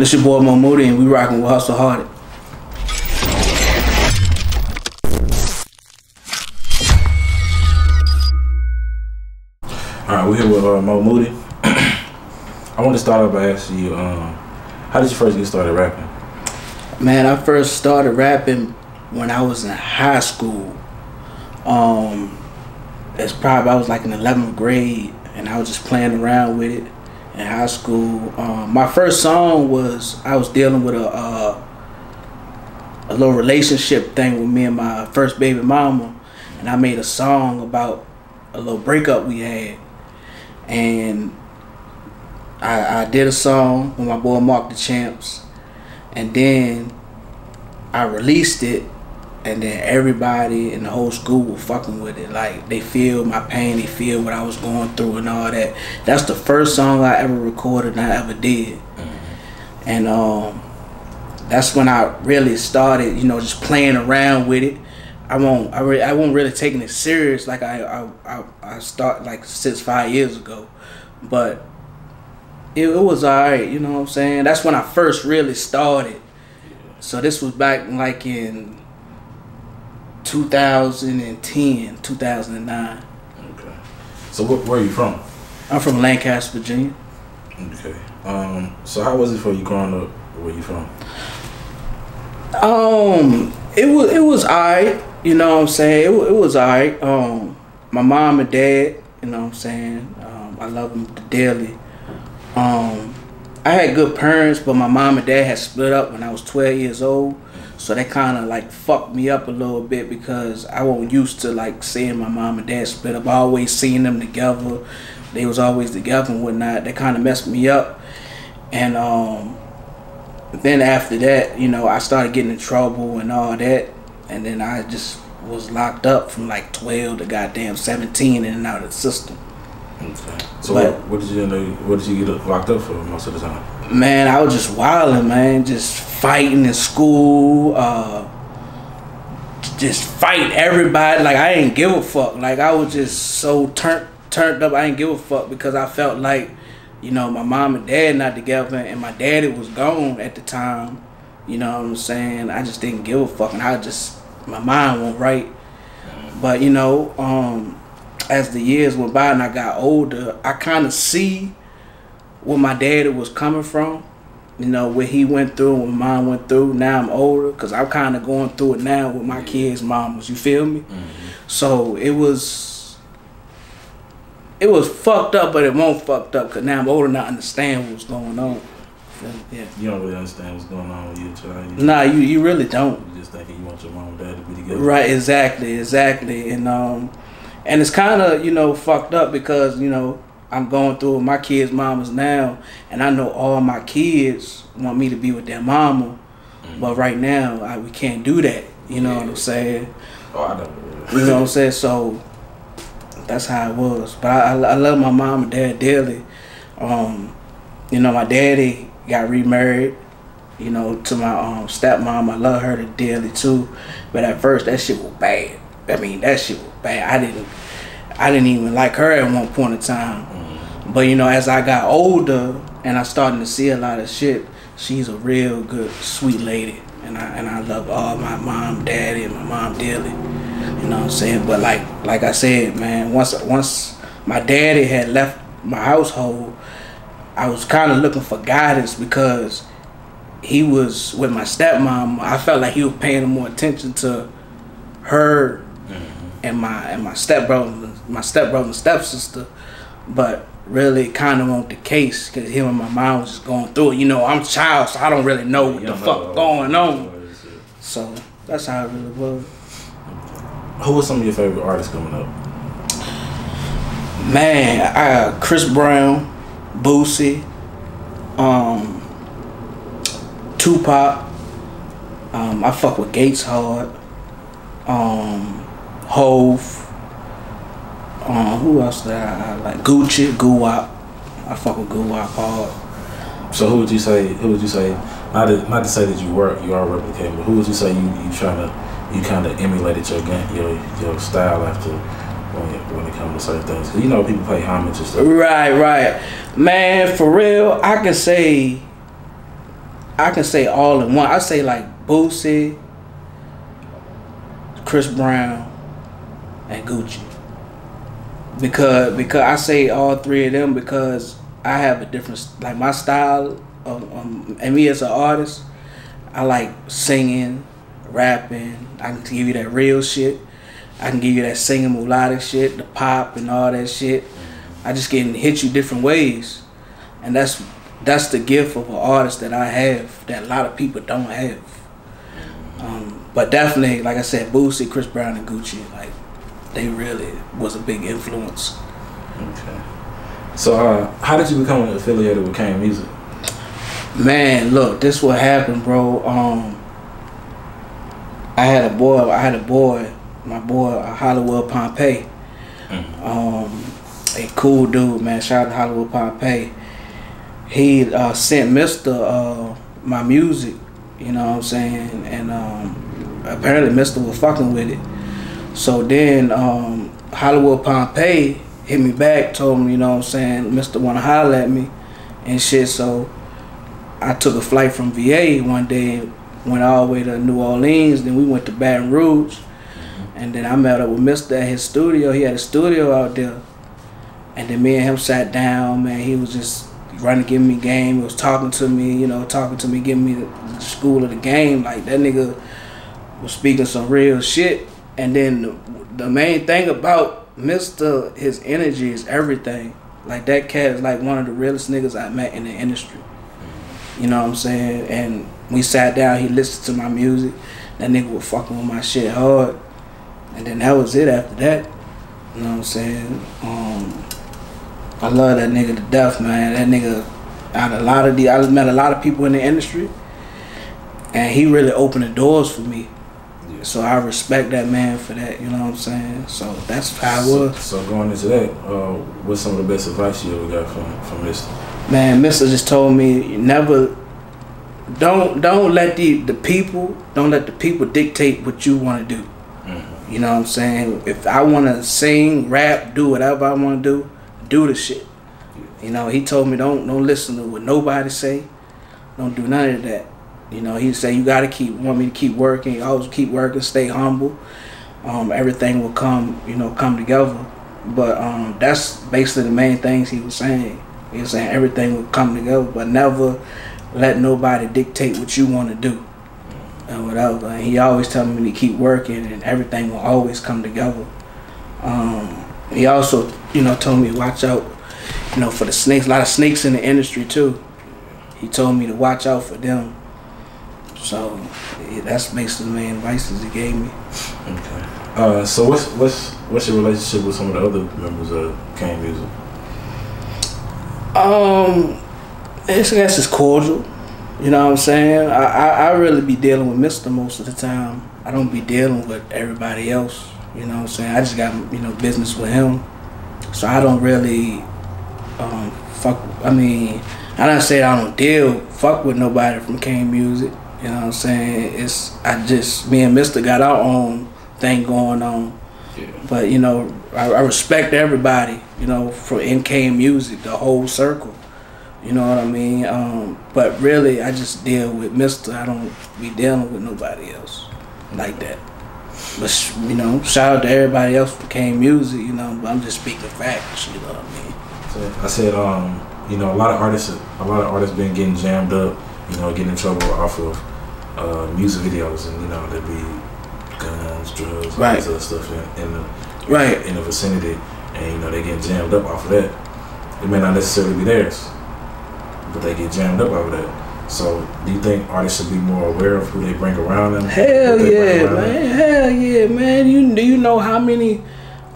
This your boy Mo Moody, and we rockin' with Hustle Hardy. Alright, we're here with Mo Moody. I want to start off by asking you, how did you first get started rapping? Man, I first started rapping when I was in high school. It's probably, I was like in 11th grade, and I was just playing around with it in high school. My first song was, I was dealing with a little relationship thing with me and my first baby mama, and I made a song about a little breakup we had. And I did a song with my boy Mark the Champs, and then I released it, and then everybody in the whole school was fucking with it. Like, they feel my pain, they feel what I was going through and all that. That's the first song I ever recorded and I ever did. And that's when I really started, you know, just playing around with it. I won't really taking it serious like I start like 5 years ago, but it was alright, you know what I'm saying. That's when I first really started. So this was back like in 2010, 2009. Okay. So where are you from? I'm from Lancaster, Virginia. Okay. So how was it for you growing up? Where you from? It was alright. You know what I'm saying? It was alright. My mom and dad, you know what I'm saying? I love them dearly. I had good parents, but my mom and dad had split up when I was 12 years old. So they kind of like fucked me up a little bit because I wasn't used to like seeing my mom and dad split up. I always seen them together. They was always together and whatnot. That kind of messed me up. And then after that, you know, I started getting in trouble and all that. And then I just was locked up from like 12 to goddamn 17 in and out of the system. Okay. So what did you get locked up for most of the time? Man, I was just wilding, man. Just fighting in school. Just fighting everybody. Like, I ain't give a fuck. Like, I was just so turned up. I ain't give a fuck because I felt like, you know, my mom and dad not together and my daddy was gone at the time. You know what I'm saying? I just didn't give a fuck, and my mind wasn't right. But, you know, as the years went by and I got older, I kind of see where my daddy was coming from. You know, what he went through and what mine went through. Now I'm older, because I'm kind of going through it now with my kids' mamas. You feel me? So it was fucked up, but it won't fucked up, because now I'm older and I understand what's going on. Yeah. You don't really understand what's going on with your child. Nah, you really don't. You just thinking you want your mom and dad to be together. Right, exactly. And it's kind of, you know, fucked up because, you know, I'm going through with my kids' mamas now, and I know all my kids want me to be with their mama, but right now we can't do that. You know what I'm saying? Oh, I know. You know what I'm saying? So that's how it was. But I love my mom and dad dearly. You know, my daddy got remarried, you know, to my stepmom. I love her dearly too. But at first that shit was bad. I mean, that shit was bad. I didn't even like her at one point in time. But, you know, as I got older and I started to see a lot of shit, she's a real good, sweet lady. And I love all my mom, daddy, and my mom dearly. You know what I'm saying? But like I said, man, once my daddy had left my household, I was kind of looking for guidance because he was with my stepmom. I felt like he was paying more attention to her and my stepbrother and stepsister, but really kind of wasn't the case because him and my mom was just going through it. You know, I'm a child, so I don't really know what the fuck going on. So that's how it really was. Who was some of your favorite artists coming up? Man, Chris Brown, Boosie, Tupac. I fuck with Gates hard. Hove. Who else did I like? Gucci, Guwap. I fuck with Guwap hard. So who would you say? Not to say that you are replicating, but who would you say you kind of emulated your style after when it comes to certain things? 'Cause you know people pay homage and stuff. Right. Man, for real, I can say I can say all in one. I say like Boosie, Chris Brown, and Gucci. Because I say all three of them because I have a different, like my style and me as an artist, I like singing, rapping. I can give you that real shit. I can give you that singing melodic shit, the pop and all that shit. I just can hit you different ways, and that's the gift of an artist that I have that a lot of people don't have. But definitely, like I said, Boosie, Chris Brown, and Gucci, like they really was a big influence. Okay. So, how did you become affiliated with Cain Muzik? Man, look, this what happened, bro. I had a boy. My boy, Hollywood Pompey. A cool dude, man. Shout out to Hollywood Pompey. He sent Mista my music, you know what I'm saying, and apparently Mista was fucking with it. So then Hollywood Pompey hit me back, told me, you know what I'm saying, Mista wanna holler at me and shit. So I took a flight from VA one day, went all the way to New Orleans, then we went to Baton Rouge, and then I met up with Mista at his studio. He had a studio out there, and then me and him sat down, man. He was just running, giving me game. He was talking to me, giving me the school of the game. Like, that nigga was speaking some real shit. And then the main thing about Mista, his energy is everything. Like, that cat is like one of the realest niggas I met in the industry. You know what I'm saying? And we sat down, he listened to my music. That nigga was fucking with my shit hard. And then that was it after that. You know what I'm saying? I love that nigga to death, man. That nigga, I met a lot of people in the industry, and he really opened the doors for me. Yeah. So I respect that man for that, you know what I'm saying? So that's how it was. So going into that, what's some of the best advice you ever got from Mista? Man, Mista just told me, don't let the people dictate what you want to do. You know what I'm saying? If I want to sing, rap, do whatever I want to do the shit. You know, he told me don't listen to what nobody say. Don't do none of that. You know, he said you gotta want me to keep working. Always keep working, stay humble. Everything will come together. But that's basically the main things he was saying. He was saying everything will come together, but never let nobody dictate what you want to do. And whatever. And he always telling me to keep working, and everything will always come together. He also, told me to watch out, for the snakes. A lot of snakes in the industry too. He told me to watch out for them. So yeah, that's basically the main advices he gave me. Okay. So what's your relationship with some of the other members of Cain Muzik? I guess it's cordial. You know what I'm saying? I really be dealing with Mista most of the time. I don't be dealing with everybody else. You know what I'm saying? I just got, business with him. So I don't really I don't say I don't fuck with nobody from Cain Muzik. You know what I'm saying? Me and Mista got our own thing going on. Yeah. But, I respect everybody, from in Cain Muzik, the whole circle. You know what I mean? But really, I just deal with Mista. I don't be dealing with nobody else like that. But, shout out to everybody else from Cain Muzik, but I'm just speaking facts, you know what I mean? So I said, a lot of artists been getting jammed up, getting in trouble off of music videos, and, there be guns, drugs, all this other stuff in the vicinity, and, they get jammed up off of that. It may not necessarily be theirs, but they get jammed up over that. So, do you think artists should be more aware of who they bring around them? Hell yeah, man. Hell yeah, man. Do you know how many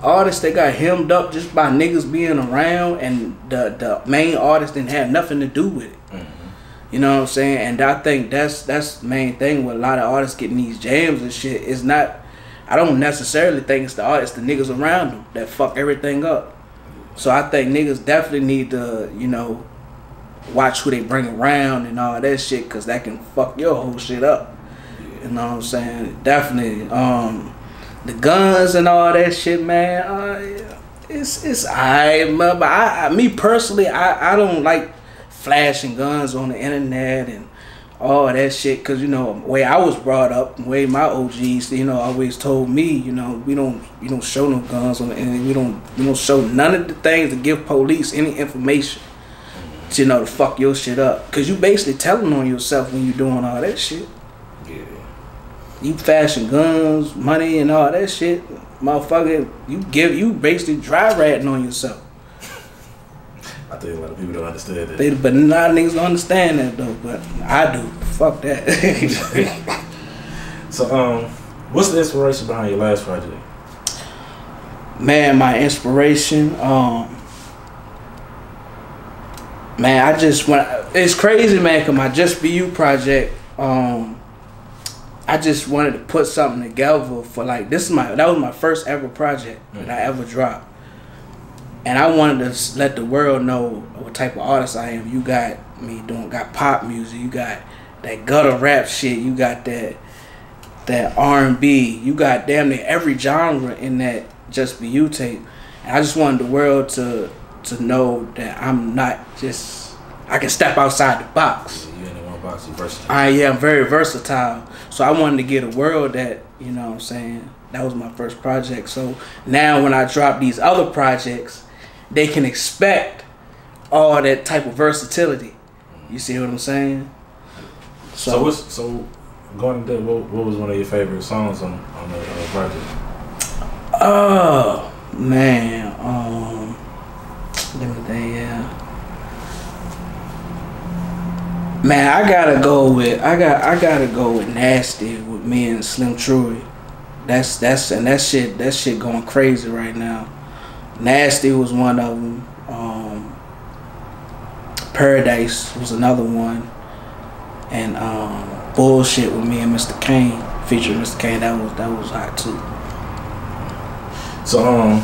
artists that got hemmed up just by niggas being around, and the main artist didn't have nothing to do with it? Mm-hmm. You know what I'm saying? And I think that's the main thing with a lot of artists getting these jams and shit. It's not, I don't necessarily think it's the artists, the niggas around them that fuck everything up. So I think niggas definitely need to, watch who they bring around and all that shit, because that can fuck your whole shit up. You know what I'm saying? Definitely. The guns and all that shit, man, it's alright, but me personally, I don't like flashing guns on the internet and all that shit. Cause you know, the way I was brought up, the way my OGs, you know, always told me, you know, we don't show no guns on, and we don't show none of the things to give police any information, to, you know, to fuck your shit up. Cause you basically telling on yourself when you doing all that shit. Yeah. You fashion guns, money, and all that shit, motherfucker. You basically dry ratting on yourself. I think a lot of people don't understand that. But a lot of niggas don't understand that though. But I do. Fuck that. So, what's the inspiration behind your last project? Man, my inspiration, man, I just want. It's crazy, man, cause my Just Be You project, I just wanted to put something together for like that was my first ever project that I ever dropped. And I wanted to let the world know what type of artist I am. You got me got pop music, you got that gutter rap shit, you got that R&B, you got damn near every genre in that Just Be You tape. And I just wanted the world to know that I'm not just, I can step outside the box. Yeah, you ain't in one box, you're versatile. I'm very versatile. So I wanted to get a world that, you know what I'm saying, that was my first project. So now when I drop these other projects, they can expect all that type of versatility. You see what I'm saying? So going to that, what was one of your favorite songs on the project? Oh man, let me think. Yeah, man, I gotta go with Nasty with me and Slim Trudy. That shit going crazy right now. Nasty was one of them. Paradise was another one, and Bullshit with me and Mista Cain, featuring Mista Cain. That was hot too. So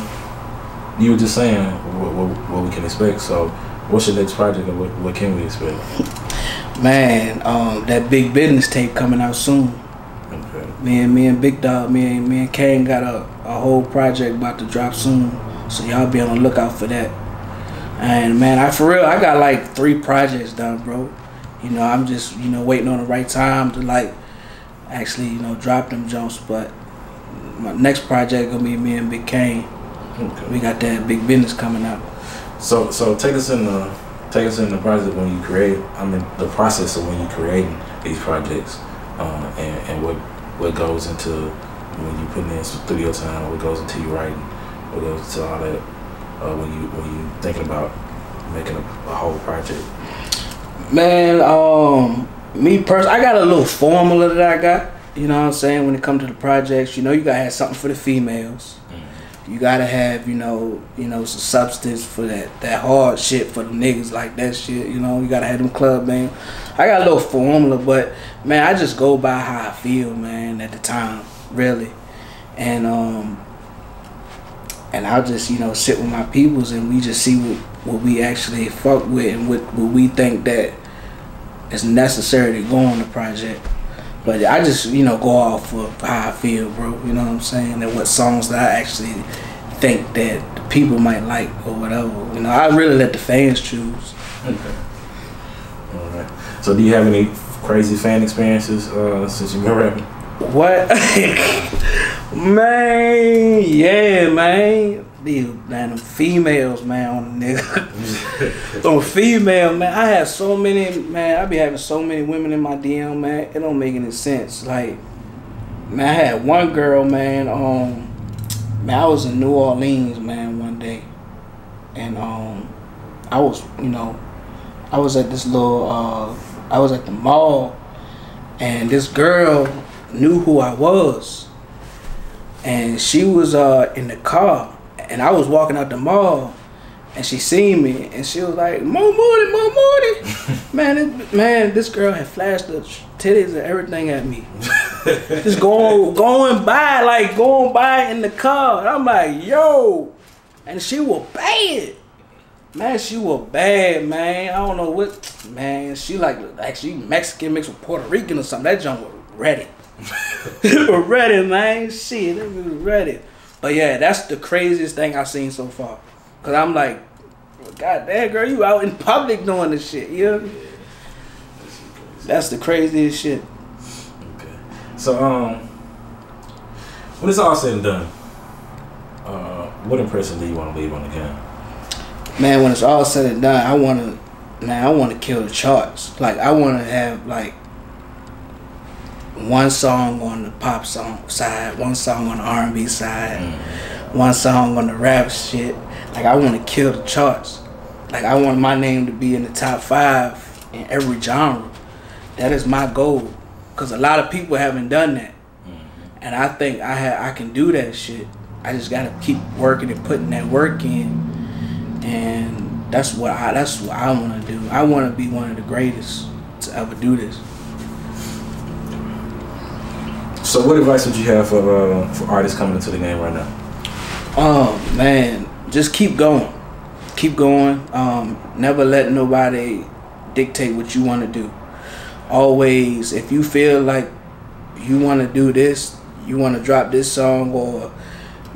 you were just saying what we can expect. So what's your next project and what can we expect? Man, that Big Business tape coming out soon. Okay. Me and Big Dog, me and Cain got a whole project about to drop soon. So y'all be on the lookout for that. And man, I got like 3 projects done, bro. You know, I'm just, you know, waiting on the right time to like actually, you know, drop them jumps. But my next project gonna be me and Big Cain. Okay. We got that Big Business coming out. So take us in the process when you create. I mean, the process of when you creating these projects, and what goes into when you putting in studio time, what goes into you writing, what goes into all that. When you thinking about making a whole project? Man, me personally, I got a little formula that I got. You know what I'm saying? When it comes to the projects, you know, you gotta have something for the females. You gotta have, you know, some substance for that hard shit for the niggas, like that shit. You know, you gotta have them club bang. I got a little formula, but man, I just go by how I feel, man, at the time, really, and I'll just, you know, sit with my peoples and we just see what we actually fuck with and what we think that is necessary to go on the project. But I just, you know, go off of how I feel, bro. You know what I'm saying? And what songs that I actually think that the people might like or whatever. You know, I really let the fans choose. Okay. All right. So do you have any crazy fan experiences since you've been rapping? What? Man, yeah, man. Them females, man, on the nigga. On female, man. I have so many, man. I be having so many women in my DM, man. It don't make any sense. Like, man, I had one girl, man. Man, I was in New Orleans, man, one day, and I was, you know, I was at this little, I was at the mall, and this girl knew who I was, and she was in the car, and I was walking out the mall, and she seen me, and she was like, Mo Moody, Mo Moody. man, this girl had flashed the titties and everything at me. Just going by in the car. And I'm like, yo. And she was bad. Man, she was bad, man. I don't know what, man. She like she Mexican mixed with Puerto Rican or something. That junk was ready. Ready, man. Shit, that was ready. But yeah, that's the craziest thing I've seen so far. Cause I'm like, God damn, girl, you out in public doing this shit, you know? That's the craziest shit. Okay. So when it's all said and done, what impression do you want to leave on the game? Man, when it's all said and done, I want to kill the charts. Like, I want to have like one song on the pop song side, one song on the R&B side, one song on the rap shit. Like, I want to kill the charts. Like, I want my name to be in the top 5 in every genre. That is my goal, because a lot of people haven't done that, and I think I can do that shit. I just gotta keep working and putting that work in, and that's what I want to do. I want to be one of the greatest to ever do this. So, what advice would you have for artists coming into the game right now? Oh man, just keep going, keep going. Never let nobody dictate what you want to do. Always, if you feel like you want to do this, you want to drop this song, or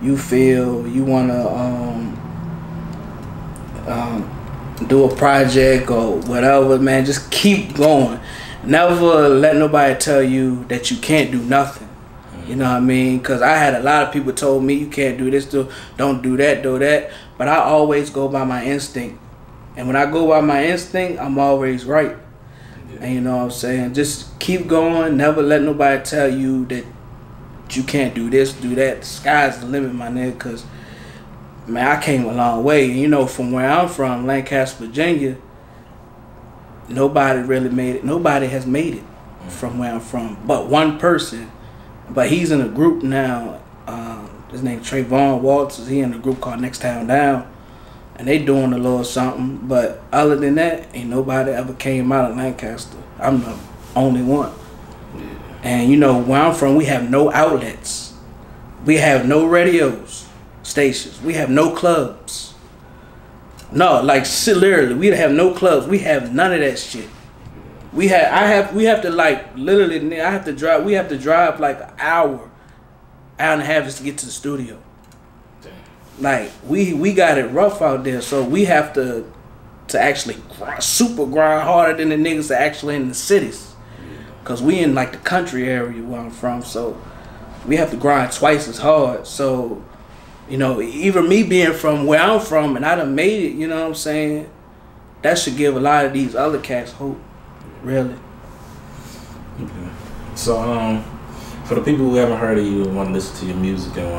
you feel you want to do a project or whatever, man, just keep going. Never let nobody tell you that you can't do nothing. You know what I mean? Because I had a lot of people told me you can't do this, don't do that, do that. But I always go by my instinct. And when I go by my instinct, I'm always right. And you know what I'm saying? Just keep going. Never let nobody tell you that you can't do this, do that. The sky's the limit, my nigga. Because, man, I came a long way. You know, from where I'm from, Lancaster, Virginia, nobody really made it. Nobody has made it from where I'm from. But one person. But he's in a group now. His name Trayvon Walters. He in a group called Next Town Down. And they doing a little something, but other than that, ain't nobody ever came out of Lancaster. I'm the only one. Yeah. And you know, where I'm from, we have no outlets. We have no radios stations. We have no clubs. No, like literally, we have no clubs. We have none of that shit. We have to like literally. We have to drive like an hour and a half just to get to the studio. Like, we got it rough out there, so we have to actually super grind harder than the niggas that actually in the cities. Because we in, like, the country area where I'm from, so we have to grind twice as hard. So, you know, even me being from where I'm from and I done made it, you know what I'm saying? That should give a lot of these other cats hope, really. Okay. So, for the people who haven't heard of you and want to listen to your music and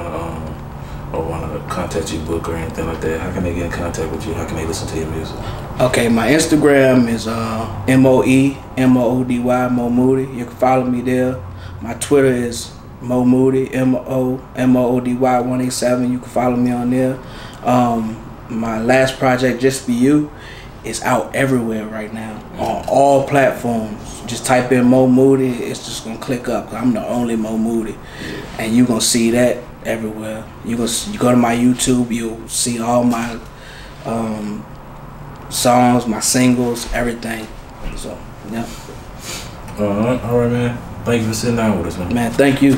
want to contact you, book or anything like that, how can they get in contact with you? How can they listen to your music? Okay, my Instagram is MOEMOODY, Mo Moody. You can follow me there. My Twitter is Mo Moody, MOODY 187. You can follow me on there. My last project, Just For You, is out everywhere right now on all platforms. Just type in Mo Moody, it's just gonna click up. I'm the only Mo Moody, and you gonna see that everywhere. You go to my YouTube, you'll see all my songs, my singles, everything. So yeah. All right, man. Thank you for sitting down with us, man. Man, thank you.